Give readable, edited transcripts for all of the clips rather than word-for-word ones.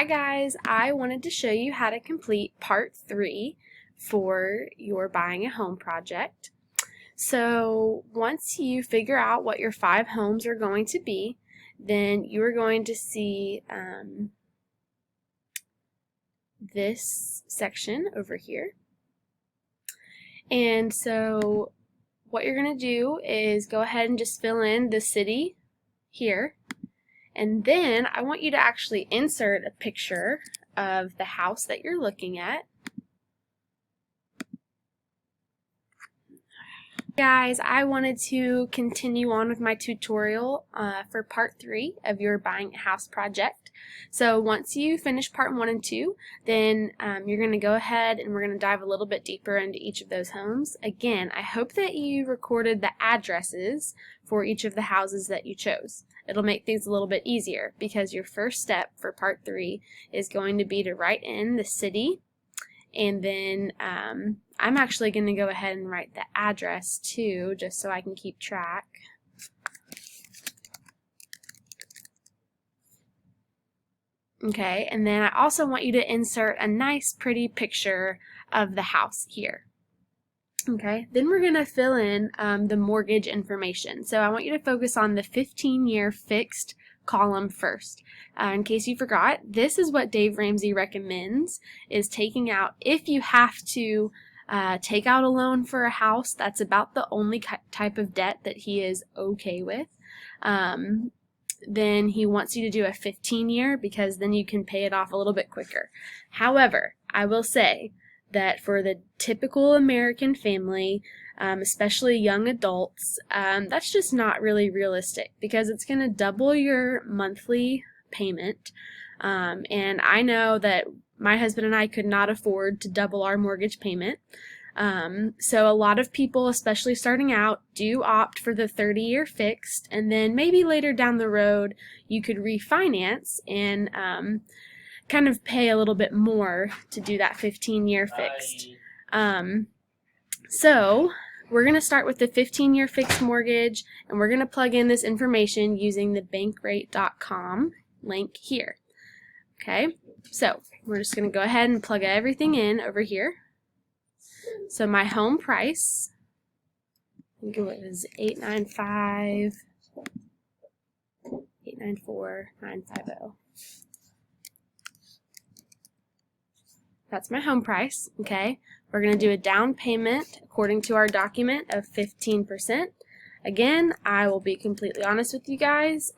Hi guys, I wanted to show you how to complete part 3 for your buying a home project. So once you figure out what your 5 homes are going to be, then you are going to see this section over here. And so what you're going to do is go ahead and just fill in the city here. And then I want you to actually insert a picture of the house that you're looking at. Guys, I wanted to continue on with my tutorial for part 3 of your buying a house project. So once you finish part 1 and 2, then you're going to go ahead and we're going to dive a little bit deeper into each of those homes. Again, I hope that you recorded the addresses for each of the houses that you chose. It'll make things a little bit easier because your first step for part 3 is going to be to write in the city, and then I'm actually going to go ahead and write the address too, just so I can keep track. Okay, and then I also want you to insert a nice pretty picture of the house here. Okay, then we're going to fill in the mortgage information. So I want you to focus on the 15-year fixed column first. In case you forgot, this is what Dave Ramsey recommends, is taking out, if you have to take out a loan for a house, that's about the only type of debt that he is okay with. Then he wants you to do a 15-year because then you can pay it off a little bit quicker. However, I will say that for the typical American family, especially young adults, that's just not really realistic because it's going to double your monthly payment. And I know that my husband and I could not afford to double our mortgage payment. So a lot of people, especially starting out, do opt for the 30-year fixed, and then maybe later down the road you could refinance and kind of pay a little bit more to do that 15-year fixed. So we're going to start with the 15-year fixed mortgage, and we're going to plug in this information using the bankrate.com link here. Okay, so we're just going to go ahead and plug everything in over here. So my home price, I think it was $894,950. That's my home price, okay? We're going to do a down payment according to our document of 15%. Again, I will be completely honest with you guys.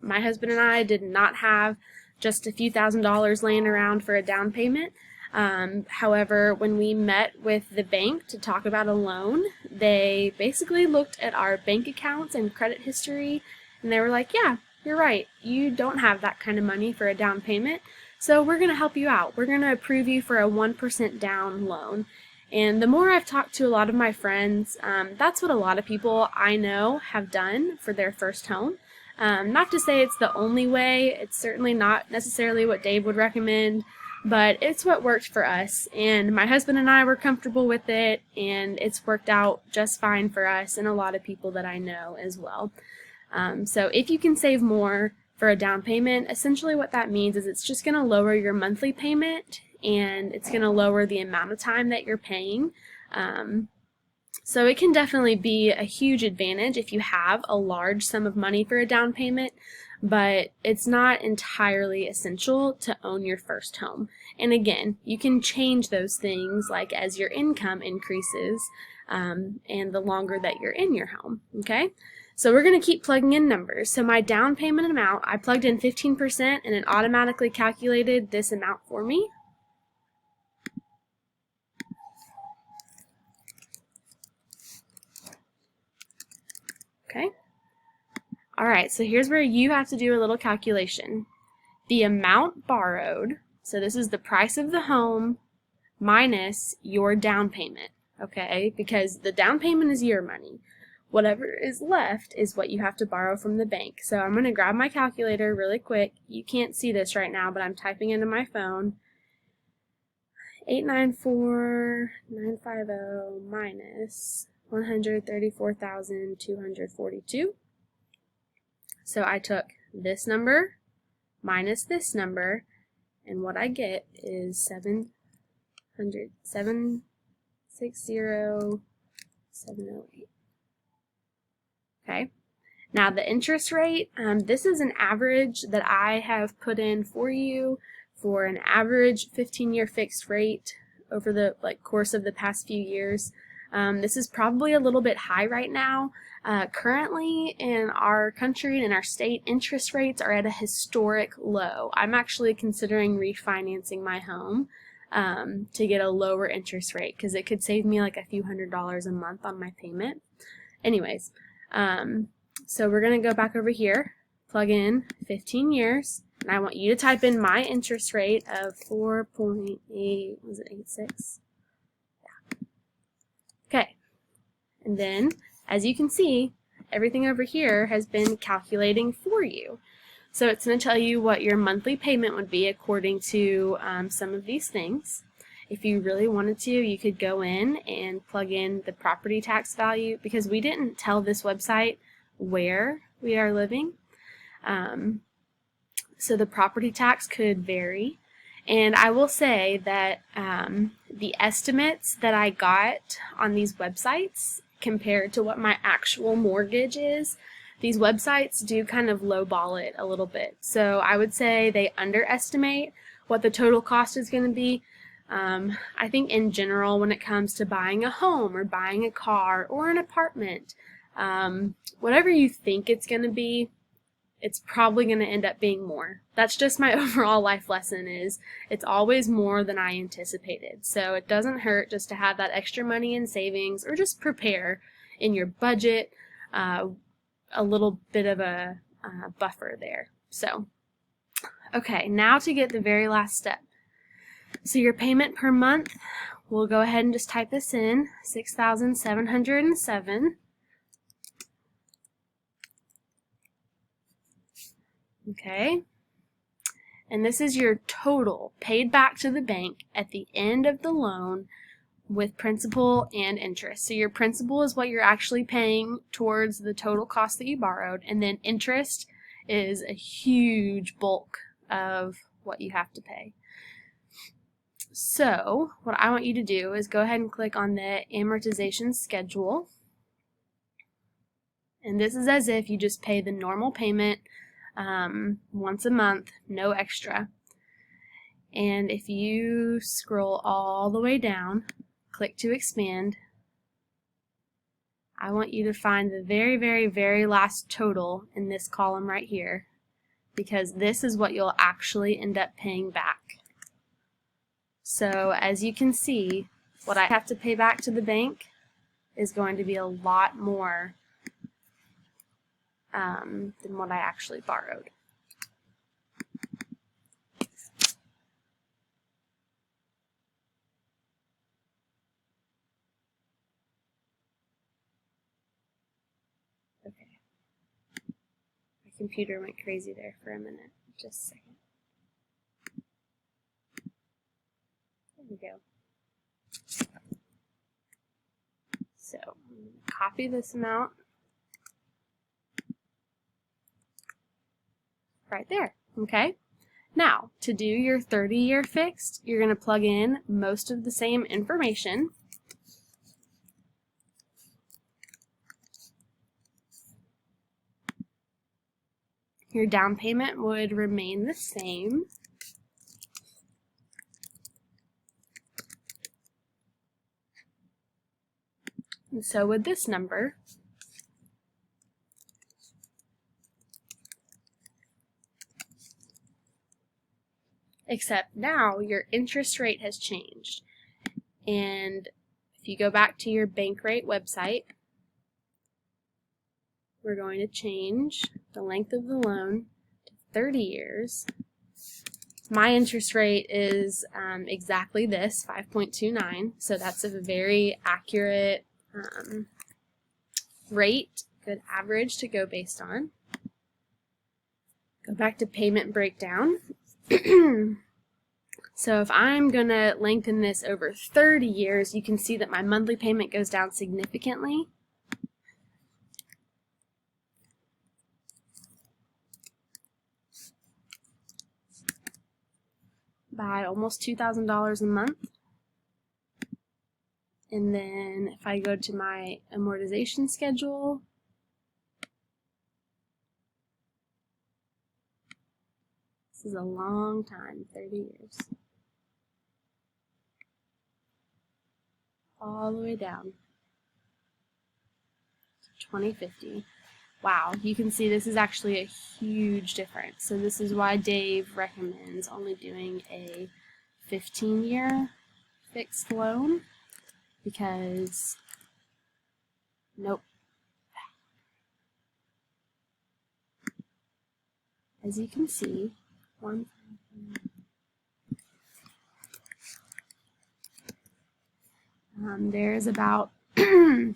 My husband and I did not have just a few $1,000s laying around for a down payment. However, when we met with the bank to talk about a loan, they basically looked at our bank accounts and credit history, and they were like, yeah, you're right. You don't have that kind of money for a down payment. So we're going to help you out. We're going to approve you for a 1% down loan. And the more I've talked to a lot of my friends, that's what a lot of people I know have done for their first home. Not to say it's the only way. It's certainly not necessarily what Dave would recommend, but it's what worked for us. And my husband and I were comfortable with it, and it's worked out just fine for us and a lot of people that I know as well. So if you can save more for a down payment, essentially what that means is it's just going to lower your monthly payment, and it's going to lower the amount of time that you're paying. So it can definitely be a huge advantage if you have a large sum of money for a down payment, but it's not entirely essential to own your first home. And again, you can change those things like as your income increases and the longer that you're in your home, okay? So we're going to keep plugging in numbers. So my down payment amount, I plugged in 15% and it automatically calculated this amount for me. Okay. All right, so here's where you have to do a little calculation. The amount borrowed, so this is the price of the home minus your down payment, okay? Because the down payment is your money. Whatever is left is what you have to borrow from the bank. So I'm going to grab my calculator really quick. You can't see this right now, but I'm typing into my phone. 894,950 minus 134,242. So I took this number minus this number, and what I get is 760,708. Okay. Now the interest rate, this is an average that I have put in for you for an average 15-year fixed rate over the course of the past few years. This is probably a little bit high right now. Currently in our country and in our state, interest rates are at a historic low. I'm actually considering refinancing my home to get a lower interest rate because it could save me like a few $100s a month on my payment. Anyways, so we're going to go back over here, plug in 15 years, and I want you to type in my interest rate of 4.8, was it 86? Yeah. Okay, and then as you can see, everything over here has been calculating for you. So it's going to tell you what your monthly payment would be according to some of these things. If you really wanted to, you could go in and plug in the property tax value, because we didn't tell this website where we are living. So the property tax could vary. And I will say that the estimates that I got on these websites compared to what my actual mortgage is, these websites do kind of lowball it a little bit. So I would say they underestimate what the total cost is going to be. I think in general, when it comes to buying a home or buying a car or an apartment, whatever you think it's going to be, it's probably going to end up being more. That's just my overall life lesson, is it's always more than I anticipated. So it doesn't hurt just to have that extra money in savings, or just prepare in your budget a little bit of a buffer there. So, okay, now to get the very last step. So your payment per month, we'll go ahead and just type this in, 6,707. Okay, and this is your total paid back to the bank at the end of the loan with principal and interest. So your principal is what you're actually paying towards the total cost that you borrowed, and then interest is a huge bulk of what you have to pay. So what I want you to do is go ahead and click on the amortization schedule, and this is as if you just pay the normal payment once a month, no extra. And if you scroll all the way down, click to expand, I want you to find the very, very, very last total in this column right here, because this is what you'll actually end up paying back. So as you can see, what I have to pay back to the bank is going to be a lot more than what I actually borrowed. Okay. My computer went crazy there for a minute. Just a second. There we go. So, I'm going to copy this amount right there. Okay? Now, to do your 30-year fixed, you're going to plug in most of the same information. Your down payment would remain the same. And so would this number. Except now your interest rate has changed. And if you go back to your Bankrate website, we're going to change the length of the loan to 30 years. My interest rate is exactly this, 5.29, so that's a very accurate rate, good average to go based on. Go back to payment breakdown. So if I'm going to lengthen this over 30 years, you can see that my monthly payment goes down significantly. by almost $2,000 a month. And then if I go to my amortization schedule, this is a long time, 30 years. All the way down to 2050. Wow, you can see this is actually a huge difference. So this is why Dave recommends only doing a 15-year fixed loan, because nope. As you can see, there's about a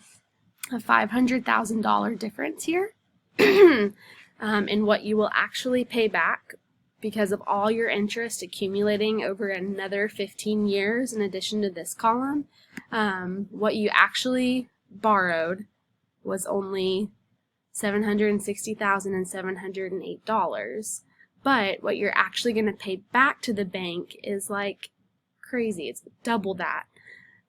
$500,000 difference here in what you will actually pay back because of all your interest accumulating over another 15 years in addition to this column. What you actually borrowed was only $760,708, but what you're actually going to pay back to the bank is like crazy. It's double that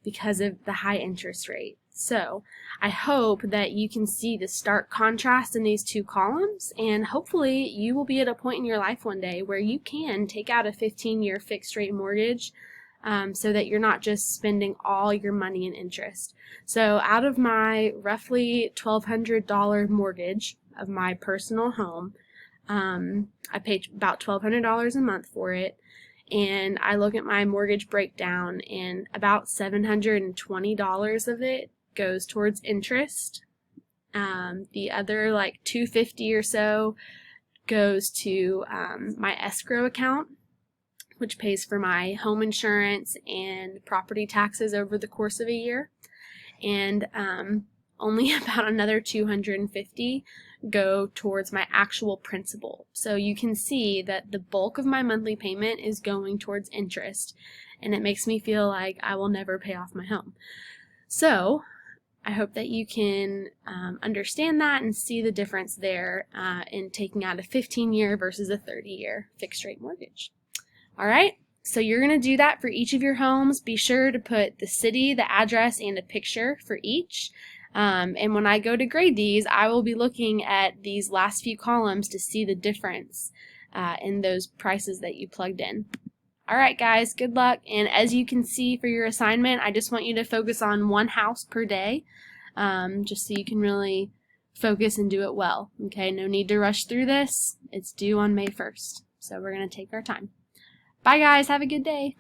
because of the high interest rate. So I hope that you can see the stark contrast in these two columns, and hopefully you will be at a point in your life one day where you can take out a 15-year fixed rate mortgage so that you're not just spending all your money in interest. So out of my roughly $1,200 mortgage of my personal home, I paid about $1,200 a month for it, and I look at my mortgage breakdown, and about $720 of it goes towards interest. The other like $250 or so goes to my escrow account, which pays for my home insurance and property taxes over the course of a year, and only about another $250 go towards my actual principal. So you can see that the bulk of my monthly payment is going towards interest, and it makes me feel like I will never pay off my home. So I hope that you can understand that and see the difference there in taking out a 15-year versus a 30-year fixed rate mortgage. All right, so you're going to do that for each of your homes. Be sure to put the city, the address, and a picture for each. And when I go to grade these, I will be looking at these last few columns to see the difference in those prices that you plugged in. All right, guys, good luck. And as you can see for your assignment, I just want you to focus on one house per day, just so you can really focus and do it well. Okay, no need to rush through this. It's due on May 1st, so we're going to take our time. Bye, guys. Have a good day.